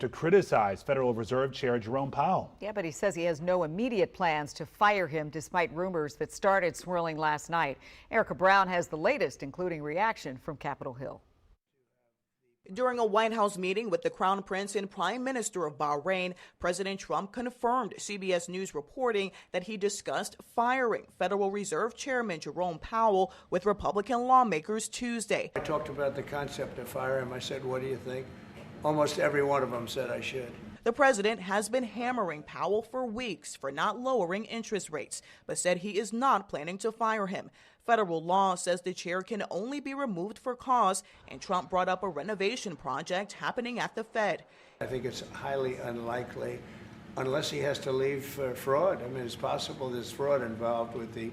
to criticize Federal Reserve Chair Jerome Powell. Yeah, but he says he has no immediate plans to fire him despite rumors that started swirling last night. Erica Brown has the latest, including reaction from Capitol Hill. During a White House meeting with the Crown Prince and Prime Minister of Bahrain, President Trump confirmed CBS News reporting that he discussed firing Federal Reserve Chairman Jerome Powell with Republican lawmakers Tuesday. I talked about the concept of firing him. I said, what do you think? Almost every one of them said I should. The president has been hammering Powell for weeks for not lowering interest rates, but said he is not planning to fire him. Federal law says the chair can only be removed for cause, and Trump brought up a renovation project happening at the Fed. I think it's highly unlikely, unless he has to leave for fraud. I mean, it's possible there's fraud involved with the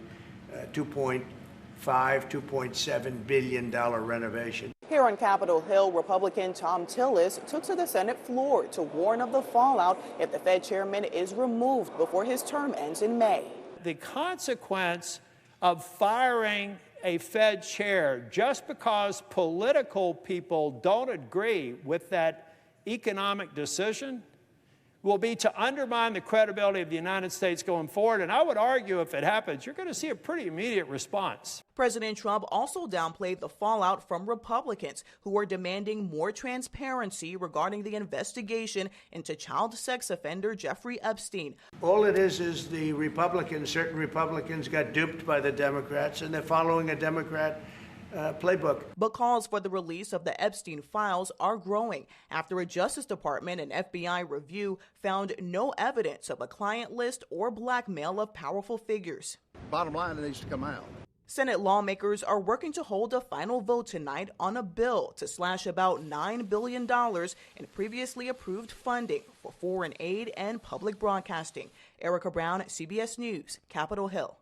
$2.7 billion renovation. Here on Capitol Hill, Republican Tom Tillis took to the Senate floor to warn of the fallout if the Fed chairman is removed before his term ends in May. The consequence of firing a Fed chair just because political people don't agree with that economic decision will be to undermine the credibility of the United States going forward. And I would argue if it happens, you're going to see a pretty immediate response. President Trump also downplayed the fallout from Republicans who are demanding more transparency regarding the investigation into child sex offender Jeffrey Epstein. All it is the Republicans, certain Republicans got duped by the Democrats, and they're following a Democrat playbook. But calls for the release of the Epstein files are growing after a Justice Department and FBI review found no evidence of a client list or blackmail of powerful figures. Bottom line, it needs to come out. Senate lawmakers are working to hold a final vote tonight on a bill to slash about $9 billion in previously approved funding for foreign aid and public broadcasting. Erica Brown, CBS News, Capitol Hill.